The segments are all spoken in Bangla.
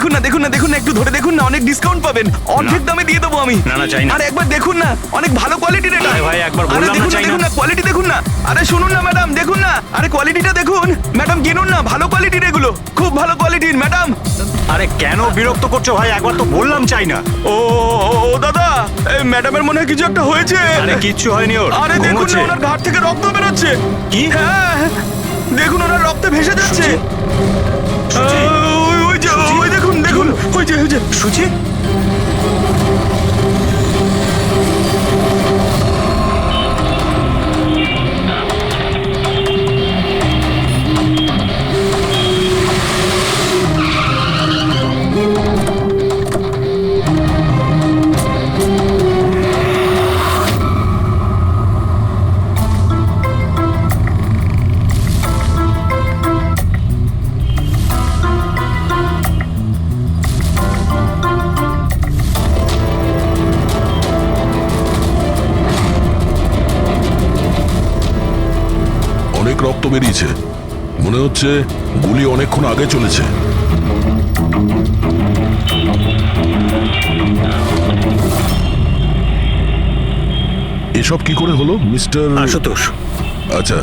দেখুন না দেখুন না দেখুন না, একটু ধরে দেখুন না, অনেক ডিসকাউন্ট পাবেন, অর্ধেক দামে দিয়ে দেবো আমি। না, না, চাই না। আরে একবার দেখুন না, অনেক ভালো কোয়ালিটির এটা। আরে ভাই, একবার আরে বললাম না, দেখুন চাই না। দেখুন না, কোয়ালিটি দেখুন না। আরে শুনুন না ম্যাডাম, দেখুন না, আরে কোয়ালিটিটা দেখুন ম্যাডাম, কিনুন না, ভালো কোয়ালিটির এগুলো, খুব ভালো কোয়ালিটির ম্যাডাম। আরে কেন বিরক্ত করছো ভাই? একবার তো বললাম চাই না। ও ও, ও দাদা, এই ম্যাডামের মনে হয় কিছু একটা হয়েছে। আরে কিচ্ছু হয়নি ওর, আরে দেখুন না, ঘুমোচ্ছে। ওনার ঘাট থেকে রক্ত বেরোচ্ছে। কি? হ্যাঁ, দেখুন ওনার রক্তে ভেসে যাচ্ছে। সুচি? ওই যে, ওই দেখুন দেখুন, ওই যে সুচি? অনেক রক্ত বেরিয়েছে, মনে হচ্ছে গুলি অনেকক্ষণ আগে চলেছে। এসব কি করে হলো মিস্টার? আশুতোষ। আচ্ছা,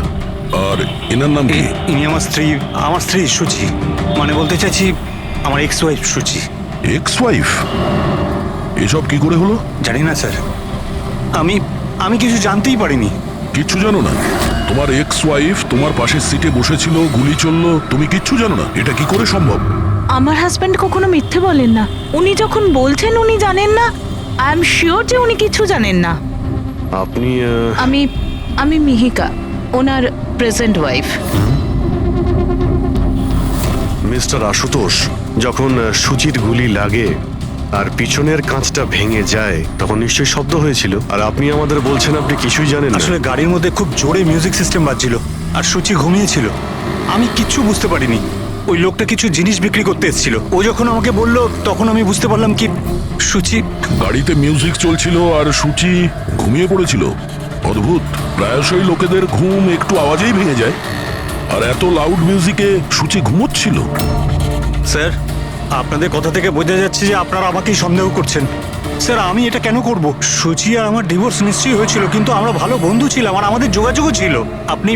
আর এনার নাম কি? ইনি আমার স্ত্রী সুচি। মানে বলতে চাইছি আমার ex wife Suchi. Ex wife? এসব কি করে হলো? জানি না স্যার, আমি কিছু জানতেই পারিনি। কিচ্ছু জানো না? তোমার এক্স ওয়াইফ তোমার পাশের সিটে বসেছিল, গুলি চললো, তুমি কিচ্ছু জানো না? এটা কি করে সম্ভব? আমার হাজব্যান্ড কখনো মিথ্যে বলেন না। উনি যখন বলছেন উনি জানেন না, আই এম শিওর যে উনি কিছু জানেন না। আপনি আমি মিহিকা, ওনার প্রেজেন্ট ওয়াইফ। মিস্টার আশুতোষ, যখন সুচির গুলি লাগে আর পিছনের কাঁচটা ভেঙে যায় তখন নিশ্চয়ই শব্দ হয়েছিল, আর আপনি আমাদের বলছেন আপনি কিছুই জানেন না। আসলে গাড়ির মধ্যে খুব জোরে মিউজিক সিস্টেম বাজছিল আর সুচি ঘুমিয়েছিল। আমি কিচ্ছু বুঝতে পারিনি। ওই লোকটা কিছু জিনিস বিক্রি করতে এসেছিল। ও যখন আমাকে বললো তখন আমি বুঝতে পারলাম কি সুচি। গাড়িতে মিউজিক চলছিল আর সূচি ঘুমিয়ে পড়েছিল। অদ্ভুত, প্রায়শই লোকেদের ঘুম একটু আওয়াজেই ভেঙে যায়, আর এত লাউড মিউজিকে সূচি ঘুমোচ্ছিল। স্যার, আপনাদের কথা থেকে বোঝা যাচ্ছে যে আপনারা আমাকেই সন্দেহ করছেন। স্যার, আমি এটা কেন করব? সুচি আর আমার ডিভোর্স নিশ্চয়ই হয়েছিল, কিন্তু আমরা ভালো বন্ধু ছিলাম আর আমাদের যোগাযোগও ছিল। আপনি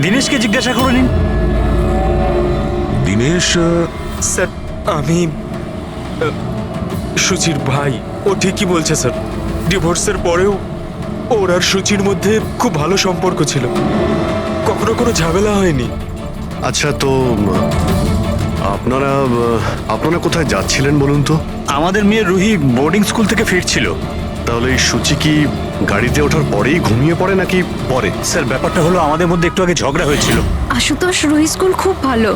দীনেশকে জিজ্ঞাসা করে নিন। দীনেশ? স্যার, আমি সুচির ভাই। ও ঠিকই বলছে স্যার, ডিভোর্সের পরেও ওর আর সুচির মধ্যে খুব ভালো সম্পর্ক ছিল, কখনো কোনো ঝামেলা হয়নি। আচ্ছা, তো আপনারা কোথায় যাচ্ছিলেন বলুন তো? আমাদের মেয়ে রুহি বোর্ডিং স্কুল থেকে ফিরছিল। তাহলে এই সুচি কি গাড়িতে ওঠার পরেই ঘুমিয়ে পড়ে নাকি পরে? স্যার, ব্যাপারটা হলো আমাদের মধ্যে একটু আগে ঝগড়া হয়েছিল। আশুতোষ, রুহি স্কুল খুব ভালো,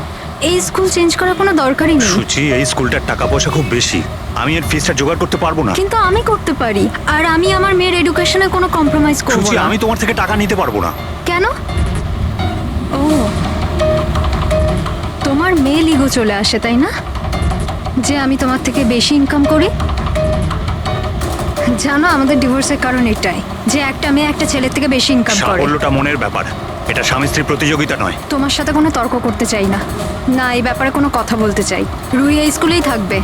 এই স্কুল চেঞ্জ করার কোনো দরকারই নেই। সুচি, এই স্কুলটার টাকা পয়সা খুব বেশি, আমি এর ফিসটা জোগাড় করতে পারবো না। কিন্তু আমি করতে পারি, আর আমি আমার মেয়ের এডুকেশনে কোনো কম্প্রোমাইজ করব সুচি, না। আমি তোমার থেকে টাকা নিতে পারবো না। কেন? ও, তোমার মেয়ে লিগো চলে আসে তাই না, যে আমি তোমার থেকে বেশি ইনকাম করি? জানো আমাদের ডিভোর্সের কারণ এটাই, যে একটা মেয়ে একটা ছেলের থেকে বেশি ইনকাম করে। সাফল্যটা মনের ব্যাপার, এটা স্বামী স্ত্রীর প্রতিযোগিতা নয়। তোমার সাথে কোনো তর্ক করতে চাই না, না এই ব্যাপারে কোনো কথা বলতে চাই। রুহি এই স্কুলেই থাকবে।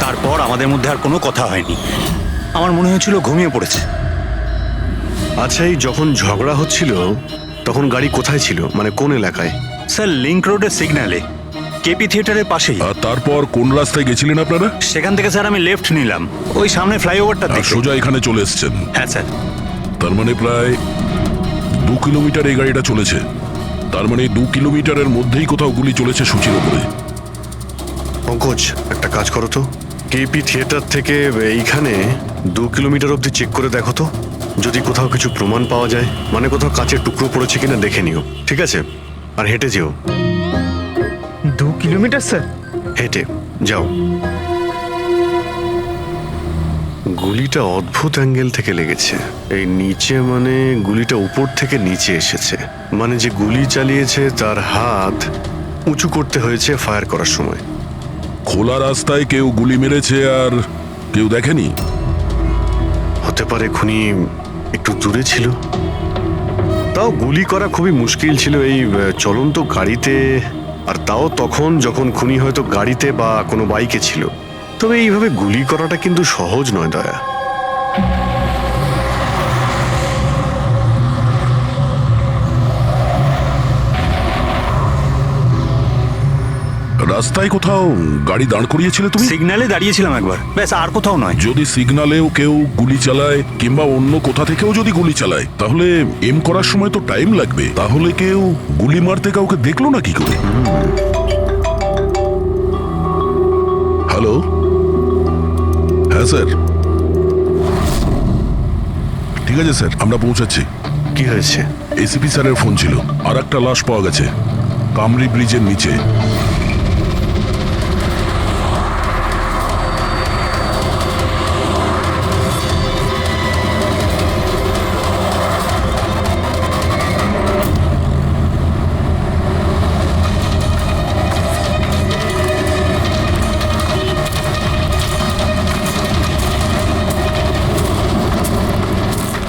তারপর আমাদের মধ্যে আর কোনো কথা হয়নি। আমার মনে হয়েছিল ঘুমিয়ে পড়েছে। আচ্ছা, এই যখন ঝগড়া হচ্ছিল তখন গাড়ি কোথায় ছিল, মানে কোন এলাকায়? স্যার, লিংক রোডের সিগন্যালে, কেপি থিয়েটারের পাশেই। আর তারপর কোন রাস্তায় গেছিলেন আপনারা? সেখান থেকে স্যার আমি লেফট নিলাম, ওই সামনে ফ্লাইওভারটা আর দেখে। সোজা এখানে চলে এসেছেন? হ্যাঁ স্যার। তার মানে প্রায় 2 কিলোমিটার এই গাড়িটা চলেছে। তার মানে 2 কিলোমিটারের মধ্যেই কোথাও গুলি চলেছে সূচির উপরে। পঙ্কজ, একটা কাজ করো তো, কেপি থিয়েটার থেকে এইখানে 2 কিলোমিটার অবধি চেক করে দেখো তো, যদি কোথাও কিছু প্রমাণ পাওয়া যায়, মানে কোথাও কাঁচের টুকরো পড়েছে কিনা দেখে নিও, ঠিক আছে? আর হেঁটে যেও। 2 কিলোমিটার স্যার? হেঁটে যাও। গুলিটা অদ্ভুত অ্যাঙ্গেল থেকে লেগেছে, এই নিচে, মানে গুলিটা উপর থেকে নিচে এসেছে, মানে যে গুলি চালিয়েছে তার হাত উঁচু করতে হয়েছে ফায়ার করার সময়। খোলা রাস্তায় কেউ গুলি মেরেছে আর কেউ দেখেনি? হতে পারে খুনি একটু দূরে ছিল, তাও গুলি করা খুবই মুশকিল ছিল এই চলন্ত গাড়িতে। আর তাও তখন যখন খুনি হয়তো গাড়িতে বা কোনো বাইকে ছিল। তবে এইভাবে গুলি করাটা কিন্তু সহজ নয় দয়া। রাস্তায় কোথাও গাড়ি দাঁড় করিয়েছিলে তুমি? সিগন্যালে দাঁড়িয়েছিলাম একবার, ব্যাস, আর কোথাও নয়। যদি সিগন্যালেও কেউ গুলি চালায় কিংবা অন্য কোথা থেকেও যদি গুলি চালায়, তাহলে এম করার সময় তো টাইম লাগবে। তাহলে কেউ গুলি মারতে কাউকে দেখলো না কি করে? হ্যালো, হ্যাঁ স্যার, ঠিক আছে স্যার, আমরা পৌঁছাচ্ছি। কি হয়েছে? এসিপি স্যারের ফোন ছিল, আর একটা লাশ পাওয়া গেছে কামরি ব্রিজের নিচে।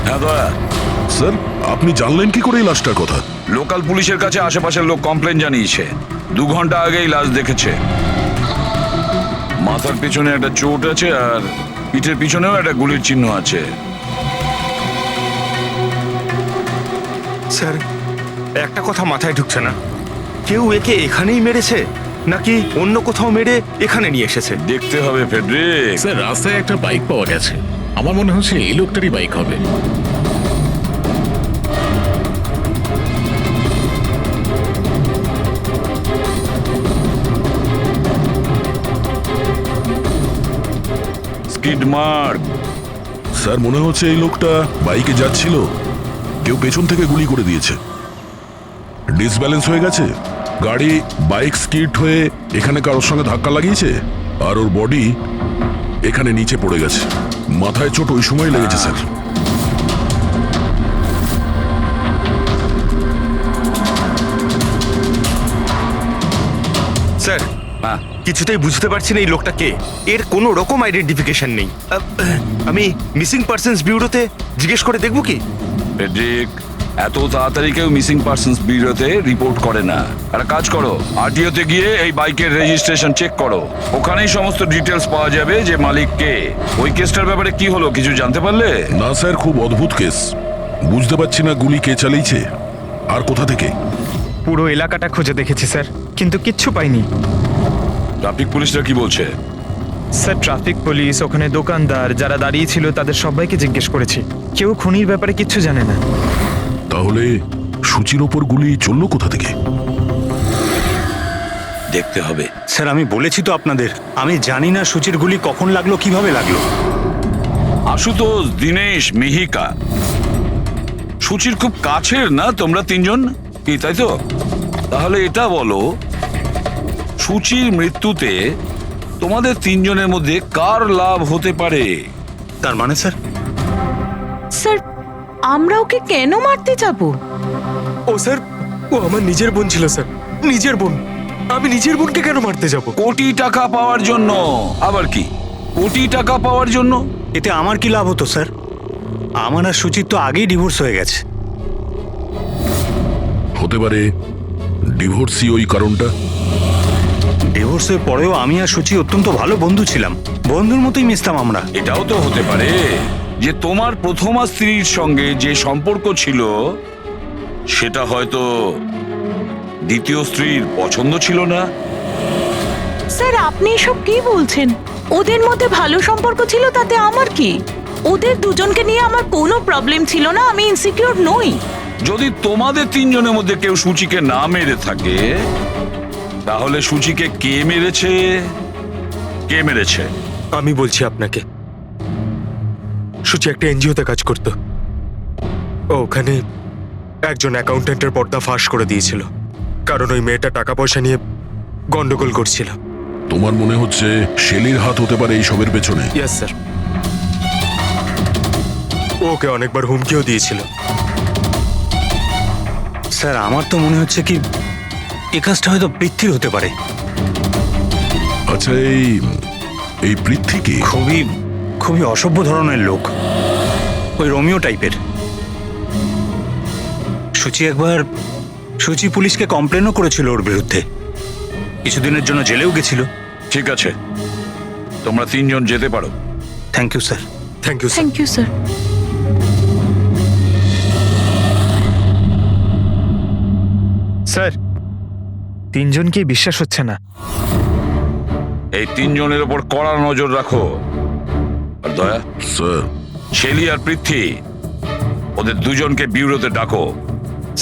হ্যাঁ দয়া, স্যার, আপনি জানলেন কি করে এই লাশটার কথা? লোকাল পুলিশের কাছে আশেপাশের লোক কমপ্লেন জানিয়েছে। 2 ঘন্টা আগেই লাশ দেখেছে। মাথার পিছনে একটা চোট আছে আর পিঠের পিছনেও একটা গুলির চিহ্ন আছে। স্যার, একটা কথা মাথায় ঢুকছে না, কেউ একে এখানেই মেরেছে নাকি অন্য কোথাও মেরে এখানে নিয়ে এসেছে? দেখতে হবে ফেডরিক। স্যার, রাস্তায় একটা বাইক পাওয়া গেছে। আমার মনে হচ্ছে এই লোকটারই বাইক হবে। Skid mark. স্যার, মনে হচ্ছে এই লোকটা বাইকে যাচ্ছিল, কেউ পেছন থেকে গুলি করে দিয়েছে। ডিসব্যালেন্স হয়ে গেছে, গাড়ি বাইক স্কিড হয়ে এখানে কারোর সঙ্গে ধাক্কা লাগিয়েছে, আর ওর বডি এখানে নিচে পড়ে গেছে। মাথায় চোট ওই সময় লেগেছে স্যার। স্যার, কিছুতেই বুঝতে পারছি না এই লোকটা কে। এর কোনো রকম আইডেন্টিফিকেশন নেই। আমি মিসিং পার্সনস ব্যুরোতে জিজ্ঞেস করে দেখবো কি? ফেডরিক, এত তাড়াতাড়ি কেউ মিসিং পার্সনস ব্যুরোতে রিপোর্ট করে না। একটা কাজ করো, আরটিওতে গিয়ে এই বাইকের রেজিস্ট্রেশন চেক করো। ওখানেই সমস্ত ডিটেলস পাওয়া যাবে যে মালিক কে। ওই কেসটার ব্যাপারে কি হলো কিছু জানতে পারলে? না স্যার, খুব অদ্ভুত কেস। বুঝতে পারছি না গুলি কে চালিয়েছে আর কোথা থেকে। পুরো এলাকাটা খুঁজে দেখেছি স্যার, কিন্তু কিচ্ছু পাইনি। ট্রাফিক পুলিশরা কি বলছে? স্যার, ট্রাফিক পুলিশ, ওখানে দোকানদার যারা দাঁড়িয়ে ছিল তাদের সবাইকে জিজ্ঞেস করেছি, কেউ খুনির ব্যাপারে কিচ্ছু জানে না। তাহলে সূচির ওপর গুলি চললো কোথা থেকে? দেখতে হবে। স্যার, আমি বলেছি তো আপনাদের, আমি জানি না সূচির গুলি কখন লাগলো, কিভাবে লাগলো। আশুতোষ, দীনেশ, মিহিকা, সূচির খুব কাছের না তোমরা তিনজন, কি তাই তো? তাহলে এটা বলো, সূচির মৃত্যুতে তোমাদের তিনজনের মধ্যে কার লাভ হতে পারে? তার মানে স্যার? স্যার, আমরা ওকে কেন মারতে যাব? ও স্যার, ও আমার নিজের বোন ছিল স্যার, নিজের বোন। আমি নিজের বোনকে কেন মারতে যাব? কোটি টাকা পাওয়ার জন্য। আবার কি কোটি টাকা পাওয়ার জন্য? এতে আমার কি লাভ হতো স্যার? আমার আর সুচির তো আগেই ডিভোর্স হয়ে গেছে। হতে পারে ডিভোর্সই ওই কারণটা। ডিভোর্সের পরেও আমি আর সুচি অত্যন্ত ভালো বন্ধু ছিলাম, বন্ধুর মতোই মিশতাম আমরা। এটাও তো হতে পারে যে তোমার প্রথমা স্ত্রীর সঙ্গে যে সম্পর্ক ছিল সেটা হয়তো দ্বিতীয় স্ত্রীর পছন্দ ছিল না। স্যার, আপনি এসব কি বলছেন? ওদের মধ্যে ভালো সম্পর্ক ছিল, তাতে আমার কি? ওদের দুজনকে নিয়ে আমার কোনো প্রবলেম ছিল না, আমি ইনসিকিউর নই। যদি তোমাদের তিনজনের মধ্যে কেউ সূচিকে না মেরে থাকে, তাহলে সূচিকে কে মেরেছে? কে মেরেছে? আমি বলছি আপনাকে, সূচি একটা এনজিওতে কাজ করত। ও ওখানে একজন অ্যাকাউন্টেন্টের পর্দা ফাঁস করে দিয়েছিল, কারণ ওই মেয়েটা টাকা পয়সা নিয়ে গন্ডগোল করছিল। তোমার মনে হচ্ছে শেলির হাত হতে পারে এই সবের পেছনে? ইয়েস স্যার, ওকে অনেকবার হুমকিও দিয়েছিল। স্যার, আমার তো মনে হচ্ছে কি এই কাজটা হয়তো পৃথ্বীর হতে পারে। আচ্ছা, এই পৃথ্বী কি? খুবই খুবই অসভ্য ধরনের লোক, ওই রোমিও টাইপের। সুচি পুলিশকে কমপ্লেনও করেছিল ওর বিরুদ্ধে, কিছুদিনের জন্য জেলেও গেছিল। ঠিক আছে, তোমরা তিনজন যেতে পারো। Thank you sir. Thank you sir. Thank you sir. Sir, তিনজনকেই বিশ্বাস হচ্ছে না। এই তিনজনের ওপর কড়া নজর রাখো। আর দয়া, স্যার শেলি আর পৃথ্বী, ওদের দুজনকে বিউরোতে ডাকো।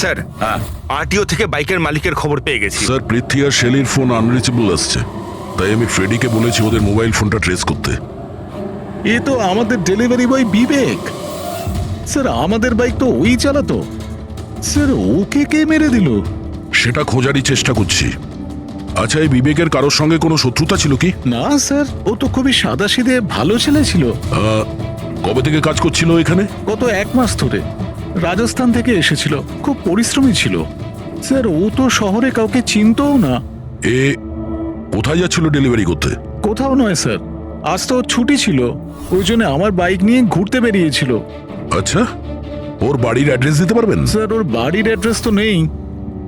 স্যার, হ্যাঁ, আরটিও থেকে বাইকের মালিকের খবর পেয়ে গেছি। স্যার পৃথ্বী আর শেলির ফোন আনরিচেবল আসছে, তাই আমি ফ্রেডিকে বলেছি ওদের মোবাইল ফোনটা ট্রেস করতে। এ তো আমাদের ডেলিভারি বয় বিবেক। স্যার আমাদের বাইক তো ওই চালাতো। স্যার ওকে কে মেরে দিল? সেটা খোঁজারই চেষ্টা করছি। আচ্ছা, এই বিবেকের কারোর সঙ্গে কোনো শত্রুতা ছিল কি? না স্যার, ও তো খুবই সাদাসিধে ভালো ছেলে ছিল। কবে থেকে কাজ করছিল এখানে? গত 1 মাস ধরে রাজস্থান থেকে এসেছিল, খুব পরিশ্রমী ছিল। স্যার ও তো শহরে কাউকে চিনতও না। এ কোথায় যাচ্ছিল ডেলিভারি করতে? কোথাও নয় স্যার, আজ তো ওর ছুটি ছিল, ওই জন্য আমার বাইক নিয়ে ঘুরতে বেরিয়েছিল। আচ্ছা, ওর বাড়ির অ্যাড্রেস দিতে পারবেন? স্যার ওর বাড়ির অ্যাড্রেস তো নেই,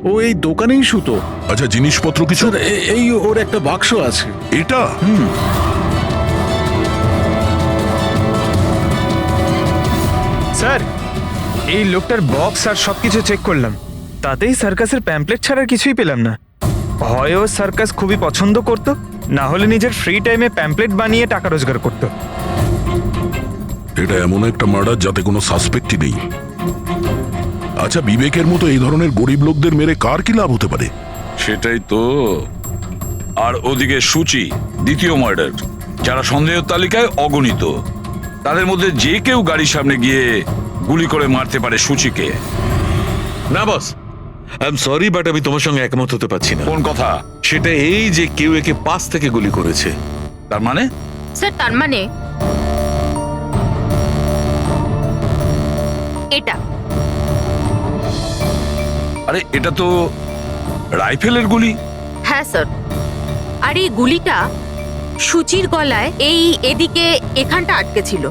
ও এই দোকানেই শুতো। আচ্ছা, জিনিসপত্র কিছু? স্যার এই ওর একটা বাক্স আছে। এটা? স্যার, এই লোকটার বক্স আর সবকিছু চেক করলাম, তাতেই সার্কাসের প্যাম্পলেট ছাড়া কিছুই পেলাম না। হয় ও সার্কাস খুবই পছন্দ করত, না হলে নিজের ফ্রি টাইমে প্যাম্পলেট বানিয়ে টাকা রোজগার করত। এটা এমন একটা মার্ডার যাতে কোনো সাসপেক্টই নেই। আচ্ছা, বিবেকের মতো এই ধরনের গরিব লোকদের মেরে কার কি লাভ হতে পারে? সেটাই তো। আর ওদিকে সূচি, দ্বিতীয় মার্ডার, যারা সন্দেহের তালিকায় অগণিত। তাদের মধ্যে যে কেউ গাড়ির সামনে গিয়ে গুলি করে মারতে পারে সূচিকে। না বস, আই এম সরি বাট আমি তোমার সঙ্গে একমত হতে পারছি না। কোন কথা? সেটা এই যে কেউ একে পাশ থেকে গুলি করেছে। তার মানে? স্যার, তার মানে এটা। আরে এটা তো রাইফেলের গুলি। হ্যাঁ স্যার, আর এই গুলিটা সূচির গলায় এই এদিকে এখানটা আটকে ছিল।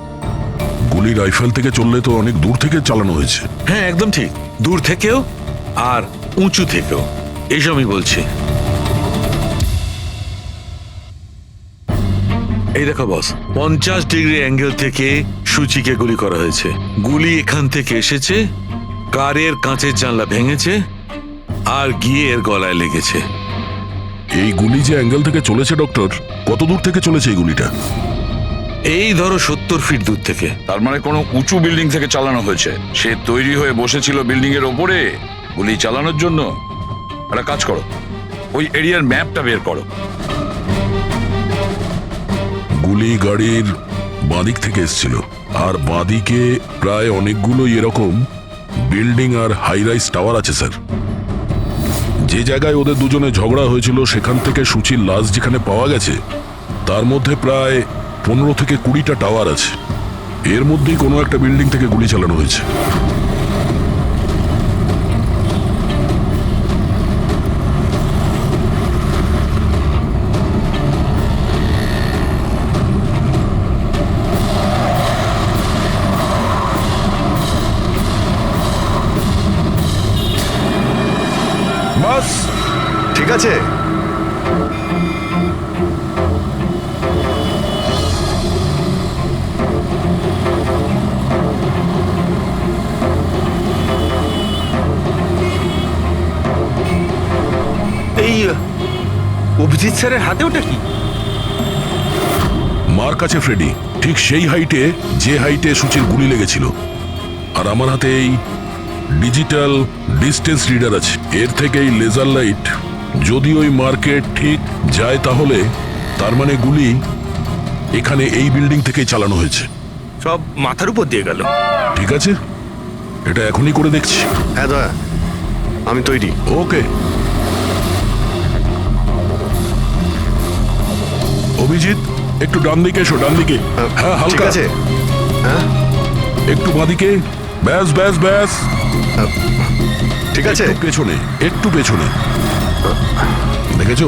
গুলি রাইফেল থেকে চললে তো অনেক দূর থেকে চালানো হয়েছে। হ্যাঁ একদম ঠিক, দূর থেকেও আর উঁচু থেকেও, এইসব আমি বলছি। এই দেখো বস, 50 ডিগ্রি অ্যাঙ্গেল থেকে সূচিকে গুলি করা হয়েছে। গুলি এখান থেকে এসেছে, কারের কাঁচের জানলা ভেঙেছে আর গিয়ে এর গলায় লেগেছে। এই গুলি যে অ্যাঙ্গেল থেকে চলেছে ডক্টর, কত দূর থেকে চলেছে এই গুলিটা? এই ধরো 70 ফিট দূর থেকে। তার মানে কোনো উঁচু বিল্ডিং থেকে চালানো হয়েছে। সে তৈরি হয়ে বসেছিল বিল্ডিং এর ওপরে গুলি চালানোর জন্য। একটা কাজ করো, ওই এরিয়ার ম্যাপটা বের করো। গুলি গাড়ির বাঁদিক থেকে এসেছিল, আর বাঁদিকে প্রায় অনেকগুলো এরকম বিল্ডিং আর হাই রাইজ টাওয়ার আছে স্যার। যে জায়গায় ওদের দুজনে ঝগড়া হয়েছিল সেখান থেকে সূচির লাশ যেখানে পাওয়া গেছে, তার মধ্যে প্রায় 15 থেকে 20টা টাওয়ার আছে। এর মধ্যেই কোনো একটা বিল্ডিং থেকে গুলি চালানো হয়েছে। বাস ঠিক আছে। এই অভিজিৎ স্যারের হাতে ওটা কি? মার কাছে ফ্রেডি, ঠিক সেই হাইটে যে হাইটে সূচির গুলি লেগেছিল। আর আমার হাতে এই ডিজিটাল ডিস্টেন্স রিডার আছে। এর থেকে এই লেজার লাইট যদি ওই মার্কেট ঠিক যায়, তাহলে তার মানে গুলি এখানে এই বিল্ডিং থেকেই চালানো হয়েছে। সব মাথার উপর দিয়ে গেল। ঠিক আছে, এটা এখনই করে দেখছি। হ্যাঁ দয়া, আমি তৈরি। ওকে। অভিজিৎ, একটু ডান দিকে এসো, ডান দিকে। হ্যাঁ, ঠিক হালকা আছে। হ্যাঁ একটু বাঁদিকে। ব্যাস ব্যাস ব্যাস, ঠিক আছে। একটু পেছনে, একটু পেছনে। দেখেছো,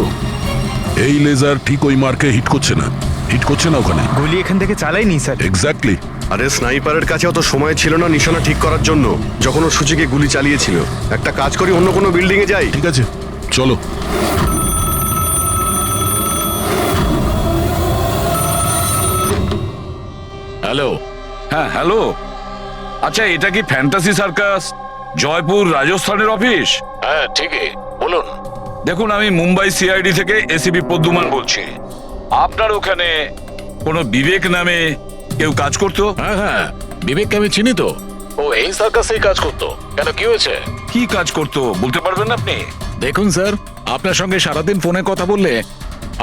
এই লেজার ঠিক ওই মার্কে হিট করছে না, হিট করছে না ওখানে। গুলি এখান থেকে চালাইনি স্যার। এক্স্যাক্টলি। আরে স্নাইপারের কাছে অত সময় ছিল না নিশানা ঠিক করার জন্য যখন ও সূচিকে গুলি চালিয়েছিল। একটা কাজ করি, অন্য কোনো বিল্ডিং এ যাই। ঠিক আছে, চলো। হ্যালো। হ্যাঁ হ্যালো, আচ্ছা এটা কি ফ্যান্টাসি সার্কাস জয়পুর রাজস্থানের অফিস? হ্যাঁ ঠিকই, বলুন। দেখুন, আমি মুম্বাই সিআইডি থেকে এসিপি পদ্মুমান বলছি। আপনার ওখানে কোনো বিবেক নামে কেউ কাজ করতো? হ্যাঁ হ্যাঁ, বিবেককে আমি চিনি তো। ও এই সার্কাসেই কাজ করতো। কেন, কি হয়েছে? কি কাজ করতো বলতে পারবেন আপনি? দেখুন স্যার, আপনার সঙ্গে সারাদিন ফোনে কথা বললে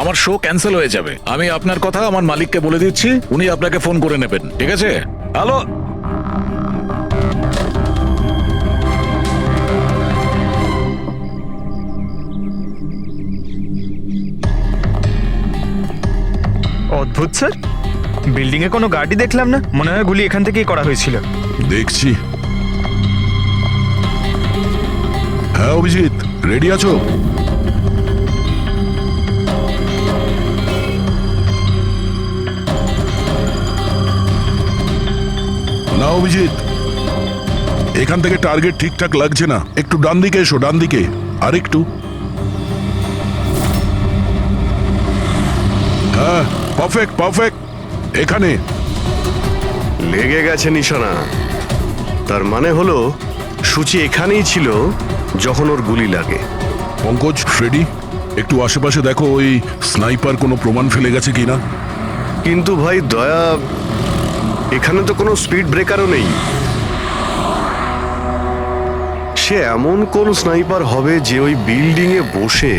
আমার শো ক্যান্সেল হয়ে যাবে। আমি আপনার কথা আমার মালিককে বলে দিচ্ছি, উনি আপনাকে ফোন করে নেবেন, ঠিক আছে? হ্যালো, অদ্ভুত স্যার, বিল্ডিং এ কোনো গাড়ি দেখলাম না, মনে হয় গুলি এখান থেকেই করা হয়েছিল। দেখছি। হ্যাঁ অভিজিৎ, রেডি আছো? না অভিজিৎ, এখান থেকে টার্গেট ঠিকঠাক লাগছে না, একটু ডান দিকে এসো, ডান দিকে আর একটু। হ্যাঁ পারফেক্ট পারফেক্ট, এখানে লেগে গেছে নিশানা। তার মানে হলো সূচি এখানেই ছিল যখন ওর গুলি লাগে। পঙ্কজ, ফ্রেডি, একটু আশেপাশে দেখো ওই স্নাইপার কোনো প্রমাণ ফেলে গেছে কিনা। কিন্তু ভাই দয়া, এখানে তো কোনো স্পিড ব্রেকারও নেই। সে এমন কোন স্নাইপার হবে যে ওই বিল্ডিং এ বসে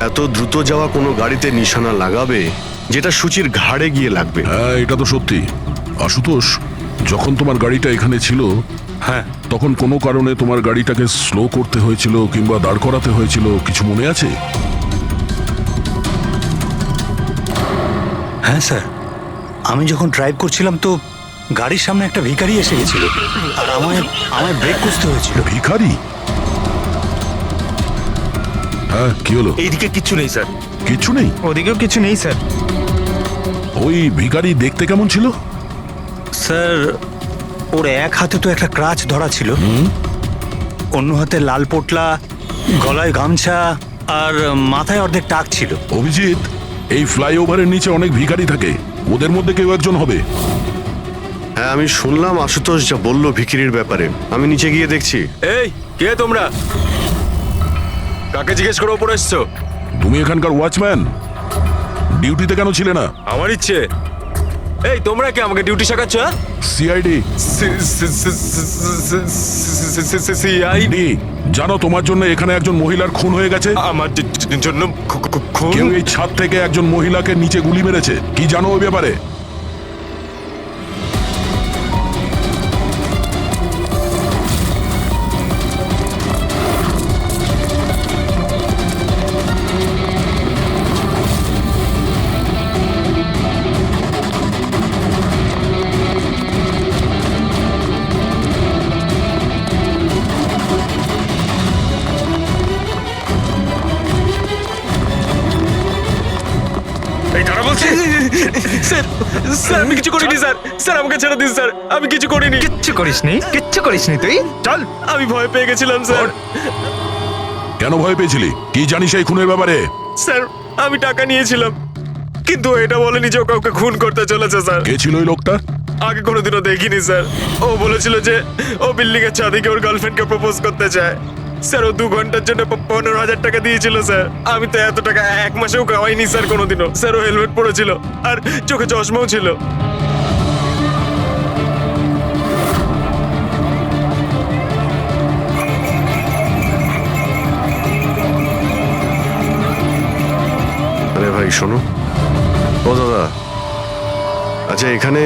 এত দ্রুত যাওয়া কোনো গাড়িতে নিশানা লাগাবে যেটা সূচির ঘাড়ে গিয়ে লাগবে? হ্যাঁ এটা তো সত্যি। আশুতোষ, যখন তোমার গাড়িটা এখানে ছিল, হ্যাঁ তখন কোনো কারণে তোমার গাড়িটাকে স্লো করতে হয়েছিল কিংবা দাঁড় করাতে হয়েছিল, কিছু মনে আছে? হ্যাঁ স্যার, আমি যখন ড্রাইভ করছিলাম তো গাড়ির সামনে একটা ভিখারি এসে গেছিল আর আমায় ব্রেক করতে হয়েছিল। ভিখারি? হ্যাঁ কি হলো? এইদিকে কিচ্ছু নেই স্যার। কিছু নেই? ওদিকেও কিছু নেই স্যার। ওই ভিখারি দেখতে কেমন ছিল? স্যার, ওর এক হাতে তো একটা ক্রাচ ধরা ছিল, অন্য হাতে লাল পোটলা, গলায় গামছা আর মাথায় অর্ধেক টাক ছিল। অভিজিৎ, এই ফ্লাইওভারের নিচে অনেক ভিখারি থাকে, ওদের মধ্যে কেউ একজন হবে। হ্যাঁ আমি শুনলাম আশুতোষ যা বললো ভিখিরির ব্যাপারে। আমি নিচে গিয়ে দেখছি। এই কে তোমরা? কাকে জিজ্ঞেস করে ওপরে এসছো? তুমি এখানকার ওয়াচম্যান, ডিউটিতে কেন ছিলে না? আমার ইচ্ছে। এই তোমরা কি আমাকে ডিউটি শেখাচ্ছ? সিআইডি। সিআইডি? জানো তোমার জন্য এখানে একজন মহিলার খুন হয়ে গেছে? আমার জন্য খুন? কেউ এই ছাদ থেকে একজন মহিলাকে নিচে গুলি মেরেছে, কি জানো ওই ব্যাপারে? এই দাঁড়া বলছি। স্যার, স্যার আমি কিছু করিনি স্যার। স্যার আমাকে ছেড়ে দিন স্যার, আমি কিছু করিনি। কিচ্ছু করিসনি, কিচ্ছু করিসনি তুই, চল। আমি ভয় পেয়ে গেছিলাম স্যার। কেন ভয় পেয়েছিলি? কি জানিস এই খুনের ব্যাপারে? স্যার আমি টাকা নিয়েছিলাম, কিন্তু এটা বলেনি যে ও কাউকে খুন করতে চলেছে স্যার। কে ছিল ওই লোকটা? আগে কোনোদিনও দেখিনি স্যার। ও বলেছিল যে ও বিল্ডিং এর ছাদে গিয়ে ওর গার্লফ্রেন্ডকে প্রপোজ করতে চায়। স্যার ও 2 ঘন্টার জন্য 15,000 টাকা দিয়েছিল স্যার। আমি তো এত টাকা এক মাসেও খাওয়াইনি স্যার কোনোদিনও। স্যার ও হেলমেট পরেছিল আর চোখে চশমাও ছিল। আরে ভাই শোনো। ও দাদা, আচ্ছা এখানে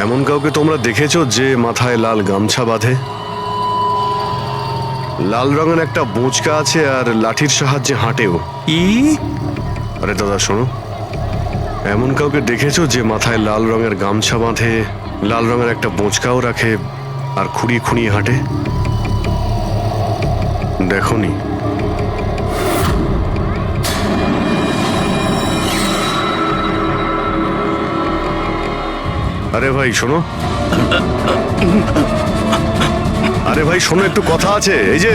এমন কাউকে তোমরা দেখেছো যে মাথায় লাল গামছা বাঁধে, লাল রঙের একটা বোঁচকা আছে আর লাঠির সাহায্যে হাঁটেও? আরে দাদা শোনো, এমন কাউকে দেখেছো যে মাথায় লাল রঙের গামছা বাঁধে, লাল রঙের একটা বোঁচকাও রাখে আর খুঁড়িয়ে খুঁড়িয়ে হাঁটে? দেখোনি? আরে ভাই শোনো, আরে ভাই শোনো, একটু কথা আছে। এই যে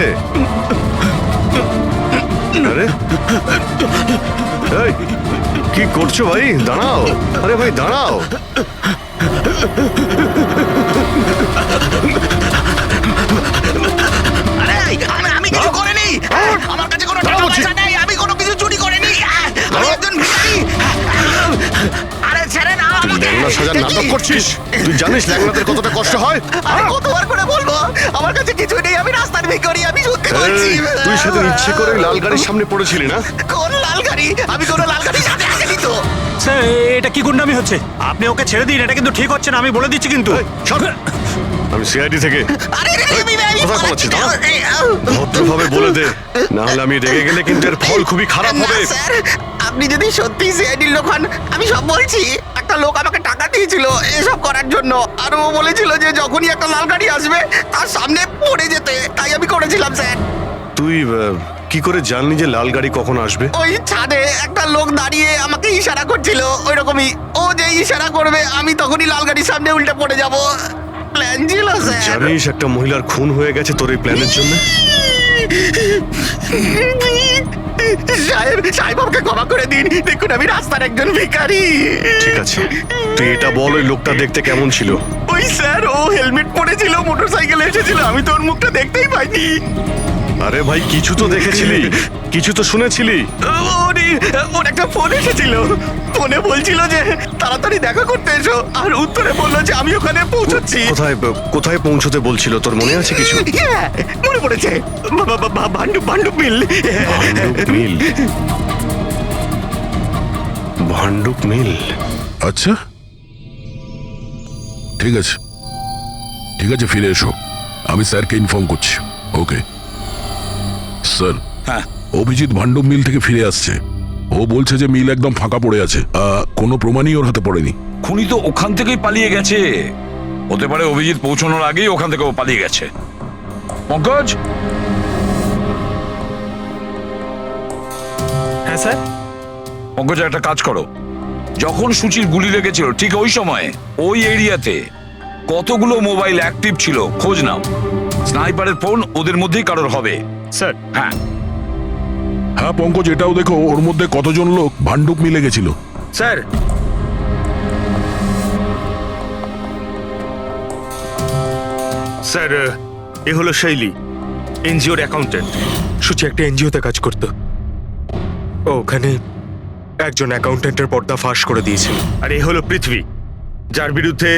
আরে এই, কি করছো ভাই? দাঁড়াও, আরে ভাই দাঁড়াও। আমি কিছু করিনি, আমার কাছে কোনো টাকা পয়সা নেই, আমি কোনো কিছু চুরি করিনি, আমি একজন ভিখারি। আরে ছেড়ে না আমাকে। ল্যাংড়া সাজার নাটক করছিস? তুই জানিস ল্যাংড়াদের কতটা কষ্ট হয়? আরে কতবার করে বলবো, আমার কাছে কিছু নেই, আমি রাস্তার ভিখারি, আমি সত্যি বলছি। এই, তুই সেদিন ইচ্ছে করে লাল গাড়ির সামনে পড়েছিলি না? কোন লাল গাড়ি? আমি কোনো লাল গাড়ির সাথে আসেনি তো। স্যার এটা কি গুন্ডামি হচ্ছে? আপনি ওকে ছেড়ে দিন, এটা কিন্তু ঠিক হচ্ছে না, আমি বলে দিচ্ছি কিন্তু। এই, সর। আমি সিআইডি থেকে। আরে কোথায় পালাচ্ছিস? ভদ্রভাবে বলে দে, না হলে আমি রেগে গেলে কিন্তু এর ফল খুবই খারাপ হবে। স্যার, আপনি যদি সত্যি সিআইডির লোক হন, আমি সব বলছি। একটা লোক আমাকে টাকা দিয়েছিল এসব করার জন্য, আর ও বলেছিল যে যখনই একটা লাল গাড়ি আসবে তার সামনে পড়ে যেতে, তাই আমি করেছিলাম স্যার। তুই কি করে জানলি যে লাল গাড়ি কখন আসবে? ওই ছাদে একটা লোক দাঁড়িয়ে আমাকে ইশারা করছিল, ওই রকমই। ও যে ইশারা করবে আমি তখনই লাল গাড়ির সামনে উল্টে পড়ে যাব। প্ল্যান ছিল স্যার। জানিস একটা মহিলার খুন হয়ে গেছে তোর এই প্ল্যানের জন্য? সাহেব আমাকে ক্ষমা করে দিন, দেখুন আমি রাস্তার একজন ভিখারি। ঠিক আছে, তুই এটা বল ওই লোকটা দেখতে কেমন ছিল? ওই স্যার, ও হেলমেট পরেছিল, মোটরসাইকেলে এসেছিল, আমি তো ওর মুখটা দেখতেই পাইনি। আরে ভাই কিছু তো দেখেছিলি, কিছু তো শুনেছিলি। ওর একটা ফোন এসেছিল, ফোনে বলছিল যে তাড়াতাড়ি দেখা করতে এসো, আর উত্তরে বললো যে আমি ওখানে পৌঁছচ্ছি। কোথায় কোথায় পৌঁছতে বলছিল, তোর মনে আছে কিছু? হ্যাঁ, মনে পড়েছে, ভান্ডুপ মিল। ভান্ডুপ মিল, ভান্ডুপ মিল। আচ্ছা ঠিক আছে, ঠিক আছে, ফিরে এসো, আমি স্যারকে ইনফর্ম করছি। Okay sir. হ্যাঁ অভিজিৎ ভান্ডুপ মিল থেকে ফিরে আসছে। ও বলছে যে মিল একদম ফাঁকা পড়ে আছে, কোনো প্রমাণই ওর হাতে পড়েনি। খুনি তো ওখান থেকেই পালিয়ে গেছে। হতে পারে অভিজিৎ পৌঁছানোর আগেই ওখান থেকে ও পালিয়ে গেছে। পঙ্কজ। হ্যাঁ স্যার। পঙ্কজ একটা কাজ করো, যখন সুচির গুলি লেগেছিল ঠিক ওই সময়ে ওই এরিয়াতে কতগুলো মোবাইল অ্যাক্টিভ ছিল খোঁজ নাও। স্নাইপারের ফোন ওদের মধ্যেই কারোর হবে। স্যার। হ্যাঁ হ্যাঁ পঙ্কজ, এটাও দেখো ওর মধ্যে কতজন লোক ভান্ডুপ মিলে গেছিল। স্যার। স্যার এ হলো শৈলী, এনজিওর অ্যাকাউন্টেন্ট। সুচি একটা এনজিওতে কাজ করত, ও ওখানে একজন অ্যাকাউন্টেন্টের পর্দা ফাঁস করে দিয়েছিল। আর এ হলো পৃথ্বী, যার বিরুদ্ধে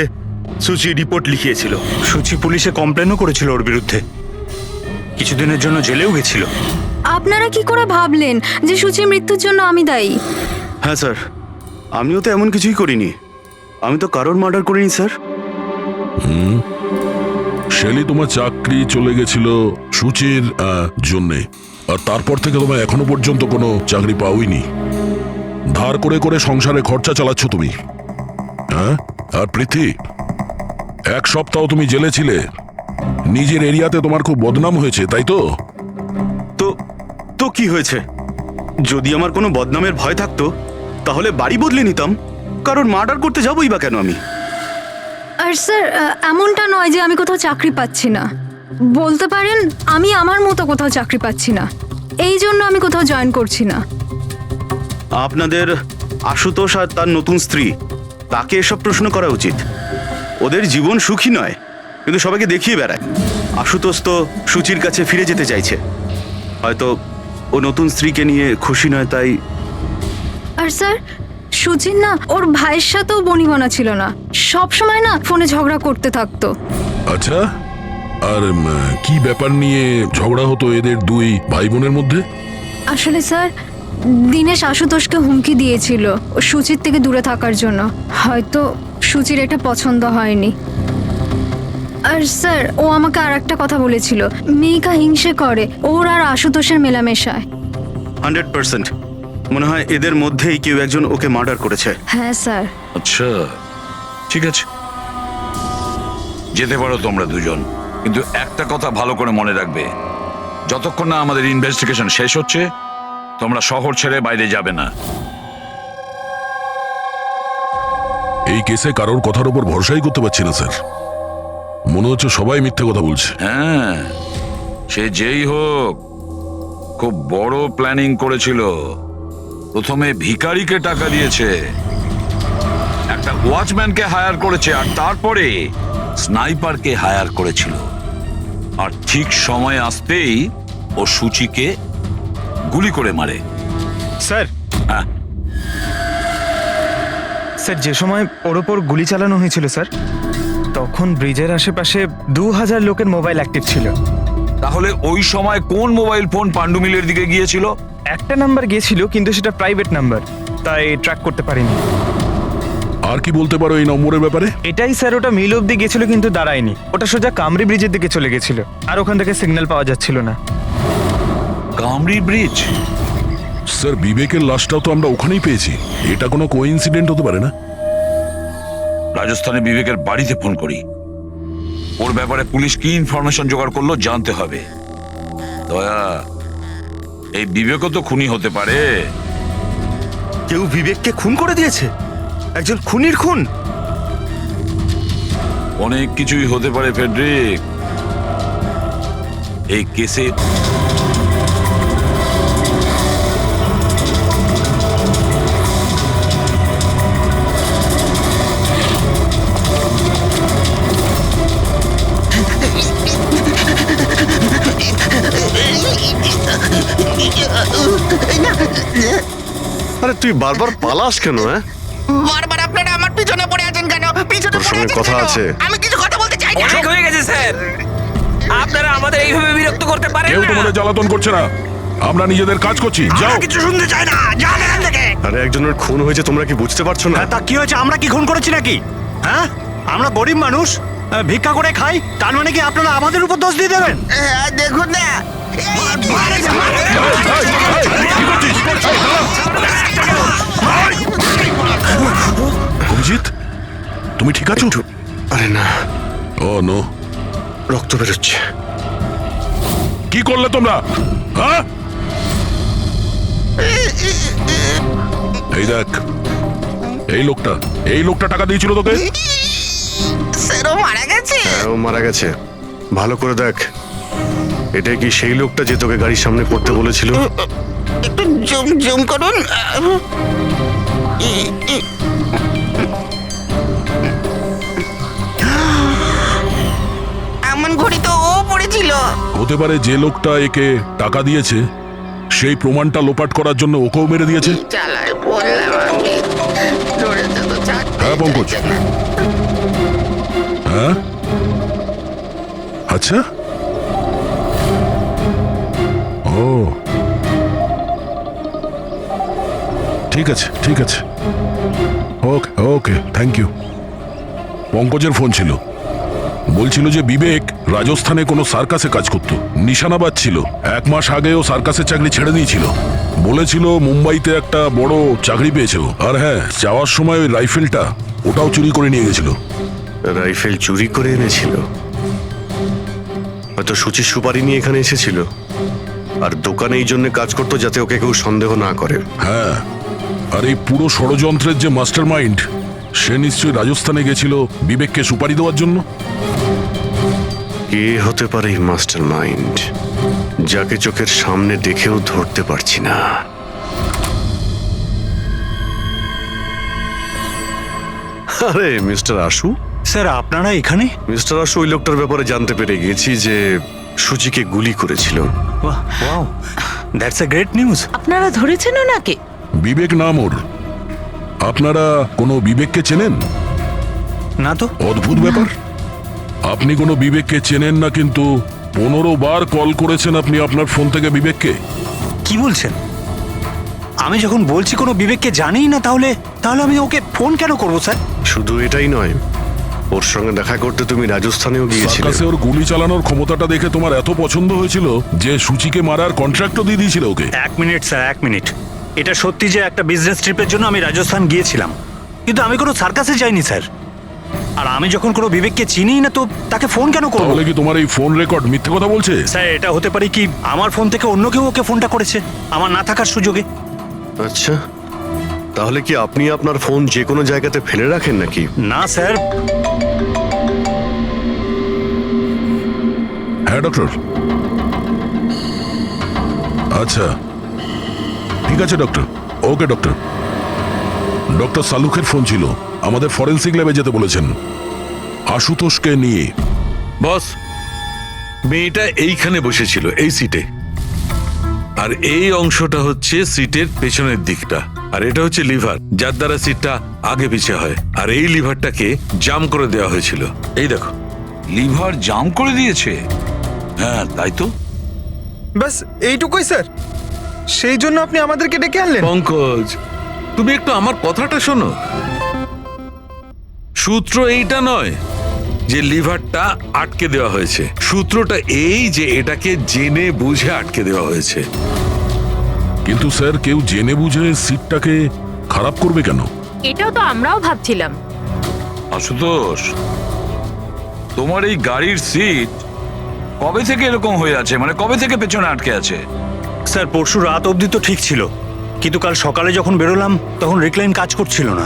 সুচি রিপোর্ট লিখিয়েছিল। সুচি পুলিশে কমপ্লেনও করেছিল ওর বিরুদ্ধে, কিছুদিনের জন্য জেলেও গেছিল। আপনারা কি করে ভাবলেন যে সুচির মৃত্যুর জন্য আমি দায়ী? হ্যাঁ স্যার, আমিও তো এমন কিছুই করিনি, আমি তো কারোর মার্ডার করিনি স্যার। শেলি তোমার চাকরি চলে গেছিল সুচির জন্যে, আর তারপর থেকে তোমার এখনো পর্যন্ত কোনো চাকরি পাওইনি। ধার করে করে সংসারে খরচা চালাচ্ছ তুমি। হ্যাঁ, আর পৃথ্বী, এক সপ্তাহ তুমি জেলে ছিলে, নিজের এরিয়াতে তোমার খুব বদনাম হয়েছে, তাই তো? তো কি হয়েছে? যদি আমার কোনো বদনামের ভয় থাকতো তাহলে বাড়ি বদলে নিতাম, কারণ মার্ডার করতে যাবোই বা কেন আমি? আর স্যার এমনটা নয় যে আমি কোথাও চাকরি পাচ্ছি না, বলতে পারেন আমি আমার মতো কোথাও চাকরি পাচ্ছি না, এই জন্য আমি কোথাও জয়েন করছি না। আপনাদের আশুতোষ আর তার নতুন স্ত্রী, তাকে এসব প্রশ্ন করা উচিত। ওদের জীবন সুখী নয়, কিন্তু সবাইকে দেখিয়ে বেড়ায়। আশুতোষ তো সুচির কাছে ফিরে যেতে চাইছে, হয়তো ও নতুন স্ত্রীকে নিয়ে খুশি নয়, তাই। আর স্যার সুচির না ওর ভাইয়ের সাথেও বনিবনা ছিল না, সব সময় না ফোনে ঝগড়া করতে থাকতো। আচ্ছা, আর কি ব্যাপার নিয়ে ঝগড়া হতো এদের দুই ভাই বোনের মধ্যে? আসলে স্যার দিনেশ আশুতোষকে হুমকি দিয়েছিল ও সুচির থেকে দূরে থাকার জন্য, হয়তো সুচির এটা পছন্দ হয়নি। আর স্যার ও আমাকে আর একটা কথা বলেছিল, মেয়েকা হিংসে করে ওর আর আশুতোষের মেলামেশায়। 100% মনে হয় এদের মধ্যেই কেউ একজন ওকে মার্ডার করেছে। হ্যাঁ স্যার। আচ্ছা ঠিক আছে, যেতে পারো তোমরা দুজন, কিন্তু একটা কথা ভালো করে মনে রাখবে, যতক্ষণ না আমাদের ইনভেস্টিগেশন শেষ হচ্ছে তোমরা শহর ছেড়ে বাইরে যাবে না। এই কেসে কারোর কথার উপর ভরসাই করতে পারছি না স্যার, মনে হচ্ছে সবাই মিথ্যে কথা বলছে। হ্যাঁ, সে যেই হোক খুব বড় প্ল্যানিং করেছিল, প্রথমে ভিখারিকে টাকা দিয়েছে, একটা ওয়াচম্যানকে হায়ার করেছে, আর তারপরে স্নাইপারকে হায়ার করেছিল। আর ঠিক সময় আসতেই ও সূচিকে গুলি করে মারে। স্যার হ্যাঁ, স্যার যে সময় ওর ওপর গুলি চালানো হয়েছিল স্যার, তখন ব্রিজের আশেপাশে 2000 লোকের মোবাইল অ্যাক্টিভ ছিল। তাহলে ওই সময় কোন মোবাইল ফোন পাণ্ডু মিলের দিকে গিয়েছিল? একটা নাম্বার গিয়েছিল, কিন্তু সেটা প্রাইভেট নাম্বার, তাই ট্র্যাক করতে পারিনি। আর কি বলতে পারো এই নম্বরের ব্যাপারে? এটাই স্যার, ওটা মিল অব্দি গেছিল কিন্তু দাঁড়ায়নি, ওটা সোজা কামরি ব্রিজের দিকে চলে গেছিল, আর ওখান থেকে সিগন্যাল পাওয়া যাচ্ছিল না। কামরি ব্রিজ? স্যার বিবেকের লাশটাও তো আমরা ওখানেই পেয়েছি, এটা কোনো কোইন্সিডেন্ট হতে পারে না? রাজস্থানে বিবেকের বাড়িতে ফোন করি, ওর ব্যাপারে পুলিশ কি ইনফরমেশন জোগাড় করলো জানতে হবে। দয়া, এই বিবেকও তো খুনি হতে পারে। কেউ বিবেককে খুন করে দিয়েছে? একজন খুনির খুন? অনেক কিছুই হতে পারে ফেডরিক। এই কেসে আরে তুই বারবার পালাস কেন? হ্যাঁ, বারবার আপনারা আমার পিছনে পড়ে আছেন কেন? পিছনে তোর পড়ে সঙ্গে আছেন কথা কেন? আছে। আমি কিছু কথা বলতে চাই না। অনেক হয়ে গেছে স্যার, আপনারা আমাদের এইভাবে বিরক্ত করতে পারেন কেউ না। তোমাদের জ্বালাতন করছে না, আমরা নিজেদের কাজ করছি, যাও। কিছু শুনতে চাই না, যান এখান থেকে। আরে একজনের খুন হয়েছে, তোমরা কি বুঝতে পারছো না? তা কি হয়েছে? আমরা কি খুন করেছি নাকি? হ্যাঁ, আমরা গরিব মানুষ, ভিক্ষা করে খাই, তার মানে কি আপনারা আমাদের উপর দোষ দিয়ে দেবেন? দেখুন না, অভিজিৎ, তুমি ঠিক আছো? আরে না, ও নো, রক্ত বেরোচ্ছে। কি করলে তোমরা? হ্যাঁ, এই দেখ, এই লোকটা টাকা দিয়েছিল তোকে। সেরো মারা গেছে। হ্যাঁ, ও মারা গেছে। ভালো করে দেখ, এটা কি সেই লোকটা যে তোকে গাড়ির সামনে পড়তে বলেছিল? একটু জুম জুম করুন। এমন ঘড়ি তো ও পড়েছিল। হতে পারে যে লোকটা একে টাকা দিয়েছে সেই প্রমাণটা লোপাট করার জন্য ওকেও মেরে দিয়েছে। চালায় বললাম আমি, ধরেছে তো ছাড়তে হ্যাঁ পঙ্কজ, চাইছে না। হ্যাঁ, আচ্ছা, ও ঠিক আছে, ঠিক আছে, ওকে ওকে, থ্যাংক ইউ। পঙ্কজের ফোন ছিল, বলছিল যে বিবেক রাজস্থানে কোনো সার্কাসে কাজ করত, নিশানাবাদ ছিল। 1 মাস আগে ও সার্কাসের চাকরি ছেড়ে দিয়েছিল, বলেছিল মুম্বাইতে একটা বড় চাকরি পেয়েছে ও। আর হ্যাঁ, যাওয়ার সময় ওই রাইফেলটা ওটাও চুরি করে নিয়ে গেছিল। রাইফেল চুরি করে এনেছিল? হয়তো সুচির সুপারি নিয়ে এখানে এসেছিল, আর দোকানে এই জন্য কাজ করতো যাতে ওকে কেউ সন্দেহ না করে। হ্যাঁ, আর এই পুরো ষড়যন্ত্রের যে মাস্টার মাইন্ড, সে নিশ্চয়ই রাজস্থানে গেছিল বিবেককে সুপারি দেওয়ার জন্য। কে হতে পারে এই মাস্টার মাইন্ড, যাকে চোখের সামনে দেখেও ধরতে পারছি না? আরে মিস্টার আশু। স্যার আপনারা এখানে? মিস্টার আশু, ওই লোকটার ব্যাপারে জানতে পেরে গেছি যে সুচিকে গুলি করেছিল। Wow, that's a great news. আপনারা ধরেছেন ওনাকে? বিবেক নাম ওর। আপনারা কোনো বিবেককে চেনেন? না তো। অদ্ভুত ব্যাপার, আপনি কোনো বিবেককে চেনেন না, কিন্তু 15 বার কল করেছেন আপনি আপনার ফোন থেকে বিবেককে। কি বলছেন? আমি যখন বলছি কোনো বিবেককে জানিই না, তাহলে আমি ওকে ফোন কেন করব স্যার? শুধু এটাই নয়, ওর সঙ্গে দেখা করতে তুমি রাজস্থানেও গিয়েছিলে। সার্কাসে ওর গুলি চালানোর ক্ষমতাটা দেখে তোমার এত পছন্দ হয়েছিল যে সুচিকে মারার কন্ট্রাক্টও দিয়ে দিয়েছিল ওকে। 1 মিনিট স্যার, 1 মিনিট। এটা সত্যি যে একটা বিজনেস ট্রিপের জন্য আমি রাজস্থান গিয়েছিলাম, কিন্তু আমি কোনো সার্কাসে যাইনি স্যার। আর আমি যখন কোনো বিবেককে চিনি না, তো তাকে ফোন কেন করব? তাহলে কি তোমার এই ফোন রেকর্ড মিথ্যে কথা বলছে? স্যার এটা হতে পারে কি আমার ফোন থেকে অন্য কেউ ওকে ফোনটা করেছে আমার না থাকার সুযোগে। আচ্ছা, তাহলে কি আপনি আপনার ফোন যে কোনো জায়গাতে ফেলে রাখেন নাকি? না স্যার। হ্যাঁ ডক্টর, আচ্ছা ঠিক আছে ডক্টর, ওকে ডক্টর। ডক্টর সালুখের ফোন ছিল, আমাদের ফরেন্সিক ল্যাবে যেতে বলেছেন আশুতোষকে নিয়ে। বস, মেয়েটা এইখানে বসেছিল এই সিটে, আর এই অংশটা হচ্ছে সিটের পেছনের দিকটা, আর এটা হচ্ছে লিভার, যার দ্বারা সিটটা আগে পিছে হয়, আর এই লিভারটাকে জাম করে দেওয়া হয়েছিল। এই দেখো। লিভার জাম করে দিয়েছে? হ্যাঁ তাই তো। ব্যাস এইটুকুই স্যার? সেই জন্য আপনি আমাদেরকে ডেকে আনলেন? পঙ্কজ, তুমি একটু আমার কথাটা শোনো। সূত্র এইটা নয় যে লিভারটা আটকে দেওয়া হয়েছে, সূত্রটা এই যে এটাকে জেনে বুঝে আটকে দেওয়া হয়েছে। কিন্তু স্যার, কেউ জেনে বুঝে সিটটাকে খারাপ করবে কেন? এটাও তো আমরাও ভাবছিলাম। আশুতোষ, তোমার এই গাড়ির সিট কবে থেকে এরকম হয়ে আছে? মানে কবে থেকে পেছনে আটকে আছে? স্যার পরশু রাত অবধি তো ঠিক ছিল, কিন্তু কাল সকালে যখন বেরোলাম তখন রিক্লাইন কাজ করছিল না।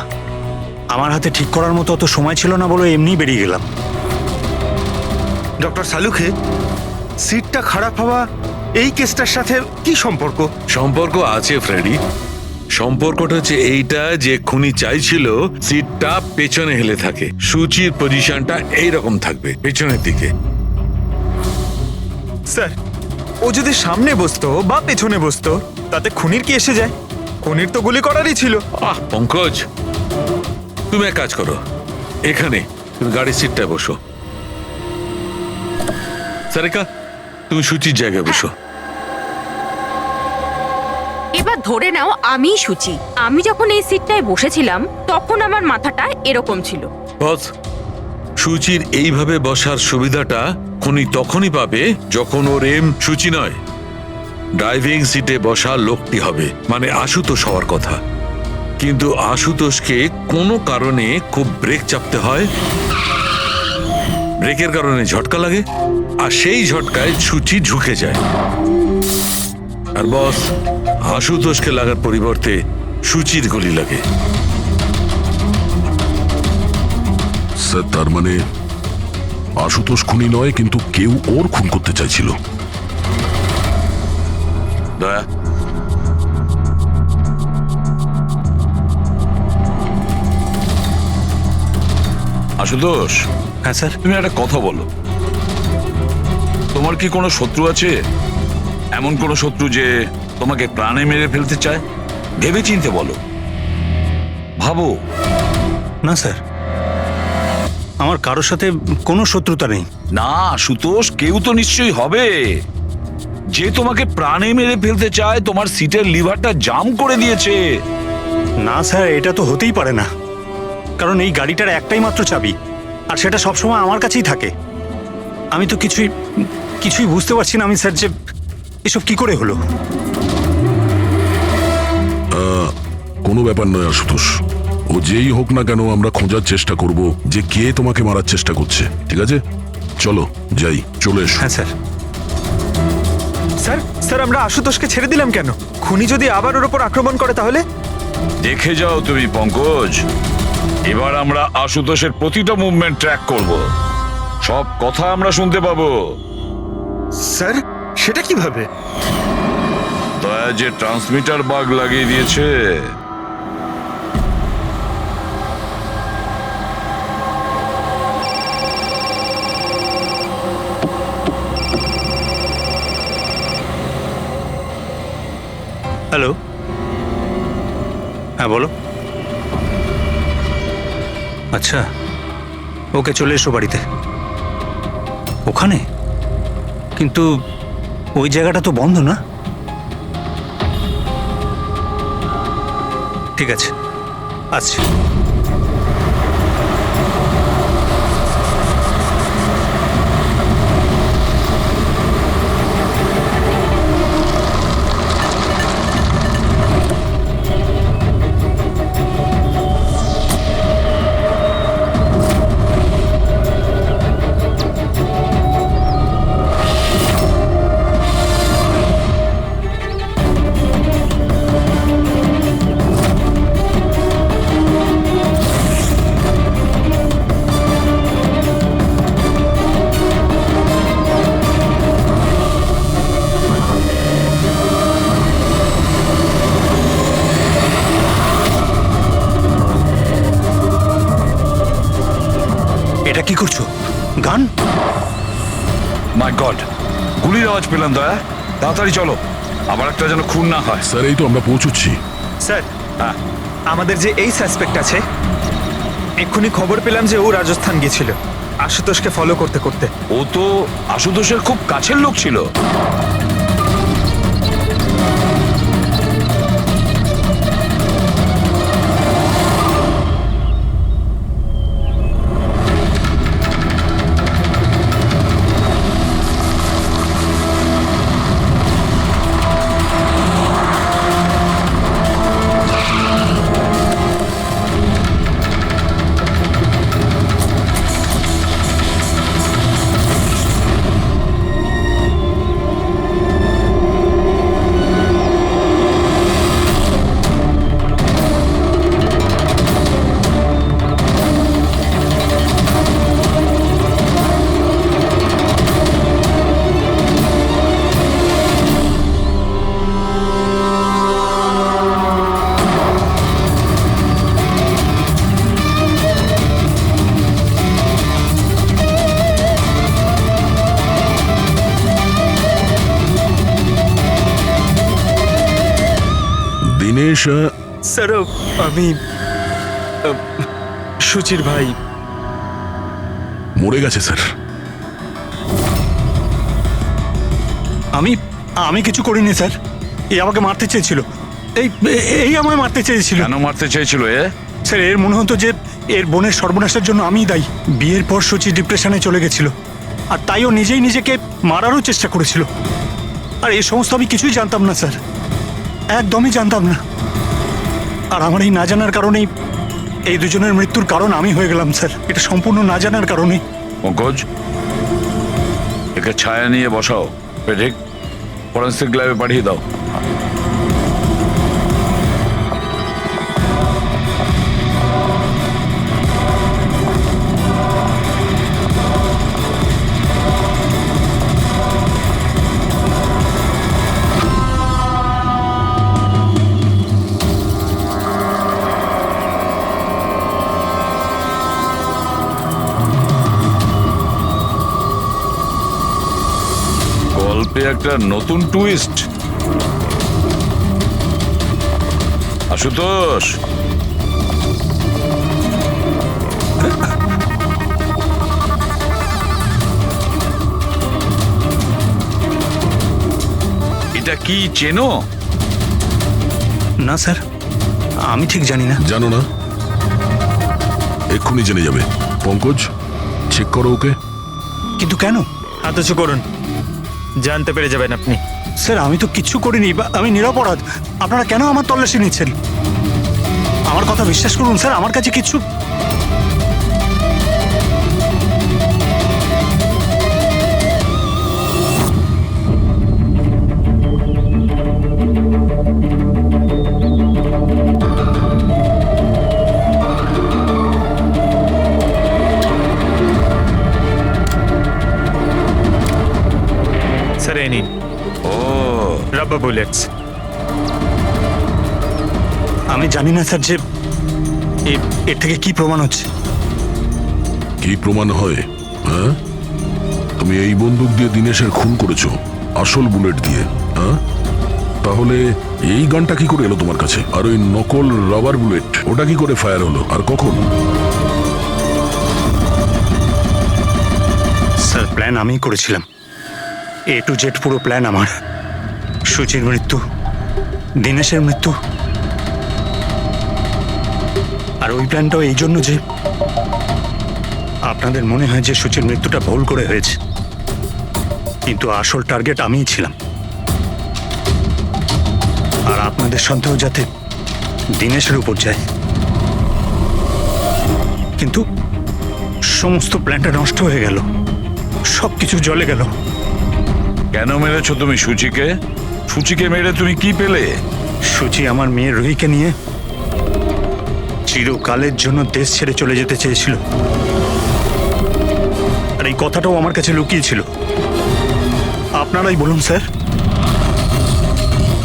আমার হাতে ঠিক করার মতো অত সময় ছিল না বলে এমনি বেরিয়ে গেলাম। ডক্টর সালুখে, সিটটা খারাপ হওয়া এই কেসটার সাথে কি সম্পর্ক? সম্পর্ক আছে ফ্রেডি। সম্পর্কটা হচ্ছে এইটা যে খুনি চাইছিল সিটটা পেছনে হেলে থাকে, সুচির পজিশনটা এইরকম থাকবে পেছনের দিকে। স্যার, ও যদি সামনে বসতো বা পেছনে বসতো তাতে খুনির কি এসে যায়? খুনির তো গুলি করারই ছিল। পঙ্কজ, তুমি এক কাজ করো, এখানে তুমি গাড়ির সিটটায় বসো। সারিকা, তুমি সুচির জায়গায় বসো। এবার ধরে নাও আমি সুচি। আমি যখন এই সিটটায় বসেছিলাম তখন আমার মাথাটা এরকম ছিল। বস, সুচির এইভাবে বসার সুবিধাটা খুনি তখনই পাবে যখন ওর এম সুচি নয়, ড্রাইভিং সিটে বসা লোকটি হবে, মানে আশুতোষ হওয়ার কথা। কিন্তু আশুতোষকে কোনো কারণে খুব ব্রেক চাপতে হয়, ব্রেকের কারণে ঝটকা লাগে, আর সেই ঝটকায় সুচি ঝুঁকে যায়। আর বস, আশুতোষকে লাগার পরিবর্তে সুচির গুলি লাগে। স্যার, তার মানে আশুতোষ খুনি নয়, কিন্তু কেউ ওর খুন করতে চাইছিল। দয়া, আশুতোষ। হ্যাঁ স্যার। তুমি একটা কথা বলো, তোমার কি কোনো শত্রু আছে? এমন কোনো শত্রু যে তোমাকে প্রাণে মেরে ফেলতে চায়? ভেবে চিনতে বলো, ভাবো। না স্যার, আমার কারোর সাথে কোনো শত্রুতা নেই। না আশুতোষ, কেউ তো নিশ্চয়ই হবে যে তোমাকে প্রাণে মেরে ফেলতে চায়, তোমার সিটের লিভারটা জাম করে দিয়েছে। না স্যার, এটা তো হতেই পারে না, কারণ এই গাড়িটার একটাই মাত্র চাবি, আর সেটা সবসময় আমার কাছেই থাকে। আমি তো কিছুই বুঝতে পারছি না আমি স্যার, যে এসব কি করে হলো। কোনো ব্যাপার নয় আশুতোষ, ও যেই হোক না কেন আমরা খোঁজার চেষ্টা করব যে কে তোমাকে মারার চেষ্টা করছে। ঠিক আছে, চলো যাই, চলে এসো। হ্যাঁ স্যার। স্যার, স্যার আমরা আশুতোষকে ছেড়ে দিলাম কেন? খুনি যদি আবার ওর উপর আক্রমণ করে তাহলে? দেখে যাও তুমি পঙ্কজ, এবার আমরা আশুতোষের প্রতিটা মুভমেন্ট ট্র্যাক করব, সব কথা আমরা শুনতে পাবো। স্যার, সেটা কিভাবে? দয়া যে ট্রান্সমিটার বাগ লাগিয়ে দিয়েছে। হ্যালো, হ্যাঁ বলো। আচ্ছা, ওকে চলে এসো বাড়িতে। ওখানে? কিন্তু ওই জায়গাটা তো বন্ধ না? ঠিক আছে, আসছি। এটা কি করছো? গান? মাই গড, গুলির আওয়াজ পেলাম দয়া। তাড়াতাড়ি চলো, আবার একটা যেন খুন না হয়। স্যার এই তো আমরা পৌঁছচ্ছি। স্যার, হ্যাঁ, আমাদের যে এই সাসপেক্ট আছে, এক্ষুনি খবর পেলাম যে ও রাজস্থান গিয়েছিল আশুতোষকে ফলো করতে করতে। ও তো আশুতোষের খুব কাছের লোক ছিল। দিনেশ, স্যার, আমি সুচির ভাই। মরে গেছে স্যার। আমি কিছু করিনি স্যার। এই আমাকে মারতে চেয়েছিল। এই আমায় মারতে চেয়েছিল। কেন মারতে চেয়েছিল এ? স্যার, এর মনে হতো যে এর বোনের সর্বনাশের জন্য আমিই দায়ী। বিয়ের পর সুচি ডিপ্রেশনে চলে গেছিল, আর তাই ও নিজেই নিজেকে মারারও চেষ্টা করেছিল। আর এই সমস্ত আমি কিছুই জানতাম না স্যার, একদমই জানতাম না। আর আমার এই না জানার কারণেই এই দুজনের মৃত্যুর কারণ আমি হয়ে গেলাম স্যার। এটা সম্পূর্ণ না জানার কারণে। পঙ্কজ, একে ছায়া নিয়ে বসাও, পেডিক ফরেন্সিক ল্যাবে পাঠিয়ে দাও। গল্পে একটা নতুন টুইস্ট। আশুতোষ, এটা কি চেনো? না স্যার, আমি ঠিক জানি না। জানো না? এক্ষুনি জেনে যাবে। পঙ্কজ, চেক করো ওকে। কিন্তু কেন? হাত উঁচু করুন, জানতে পেরে যাবেন আপনি। স্যার, আমি তো কিচ্ছু করিনি, আমি নিরপরাধ। আপনারা কেন আমার তল্লাশি নিচ্ছেন? আমার কথা বিশ্বাস করুন স্যার, আমার কাছে কিছু। স্যার, এই নিন ও, রাবার বুলেটস। আমি জানি না স্যার যে এর থেকে কি প্রমাণ হচ্ছে। কি প্রমাণ হয়? হ্যাঁ, তুমি এই বন্দুক দিয়ে দিনেশের খুন করেছো, আসল বুলেট দিয়ে। হ্যাঁ, তাহলে এই গানটা কি করে এলো তোমার কাছে? আর ওই নকল রাবার বুলেট, ওটা কি করে ফায়ার হলো আর কখন? স্যার, প্ল্যান আমিই করেছিলাম। A to Z পুরো প্ল্যান আমার। সুচির মৃত্যু, দিনেশের মৃত্যু, আর ওই প্ল্যানটাও এই জন্য যে আপনাদের মনে হয় যে সুচির মৃত্যুটা ভুল করে হয়েছে, কিন্তু আসল টার্গেট আমিই ছিলাম। আর আপনাদের সন্দেহ যাতে দিনেশের উপর যায়। কিন্তু সমস্ত প্ল্যানটা নষ্ট হয়ে গেল, সবকিছু জ্বলে গেল। কেন মেরেছো তুমি সুচিকে? সুচিকে মেরে তুমি কি পেলে? সুচি আমার মেয়ে রুহিকে নিয়ে চিরকালের জন্য দেশ ছেড়ে চলে যেতে চেয়েছিল, আর এই কথাটাও আমার কাছে লুকিয়েছিল। আপনারাই বলুন স্যার,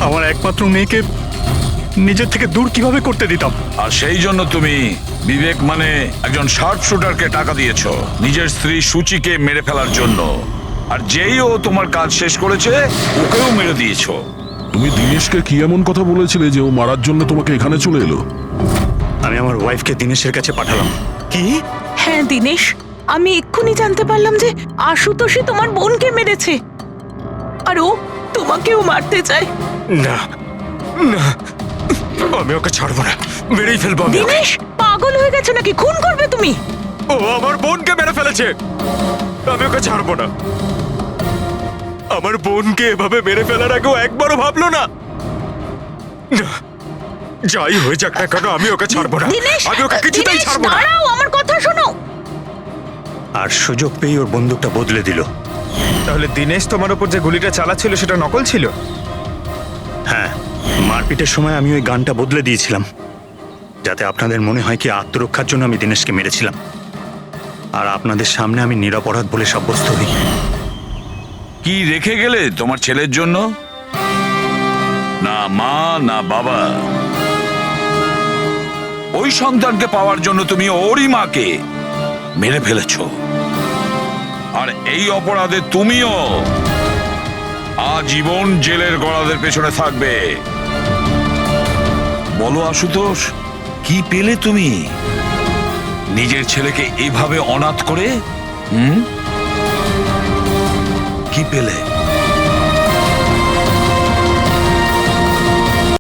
আমার একমাত্র মেয়েকে নিজের থেকে দূর কিভাবে করতে দিতাম? আর সেই জন্য তুমি বিবেক মানে একজন শার্প শুটারকে টাকা দিয়েছো নিজের স্ত্রী সূচিকে মেরে ফেলার জন্য। আর যেই ও তোমার কাজ শেষ করেছে ওকেও মেরে দিয়েছো। তুমি দিনেশকে কি এমন কথা বলেছিলে যে ও মারার জন্য তোমাকে এখানে চলে এলো? আমি আমার ওয়াইফকে দিনেশের কাছে পাঠালাম। কি? হ্যাঁ দিনেশ, আমি এক্ষুনি জানতে পারলাম যে আশুতোষই তোমার বোনকে মেরেছে আর ও তোমাকেও মারতে চায়। না না, আমি ওকে ছাড়বো না, মেরেই ফেলবো আমি ওকে। দিনেশ পাগল হয়ে গেছো নাকি? খুন করবে তুমি? ও আমার বোনকে মেরে ফেলেছে, আমি ওকে ছাড়বো না। আমার বোনকে এভাবে মেরে ফেলার আগেও একবারও ভাবলো না। না, যাই হয়ে যাক না কেন আমি ওকে ছাড়বো না, দিনেশ, আমি ওকে কিছুতেই দিনেশ, ছাড়বো না। দাঁড়াও, আমার কথা শোনো। আর সুযোগ পেয়ে ওর বন্দুকটা বদলে দিল। তাহলে দিনেশ তোমার উপর যে গুলিটা চালাচ্ছিল সেটা নকল ছিল? হ্যাঁ, মারপিটের সময় আমি ওই গানটা বদলে দিয়েছিলাম যাতে আপনাদের মনে হয় কি আত্মরক্ষার জন্য আমি দিনেশকে মেরেছিলাম, আর আপনাদের সামনে আমি নিরপরাধ বলে সাব্যস্ত হই। কি রেখে গেলে তোমার ছেলের জন্য? না মা না বাবা। ওই সন্তানকে পাওয়ার জন্য তুমি ওরই মাকে মেরে ফেলেছো। আর এই অপরাধে তুমিও আজীবন জেলের গড়াদের পেছনে থাকবে। বলো আশুতোষ, কি পেলে তুমি নিজের ছেলেকে এভাবে অনাথ করে? কি পেলে?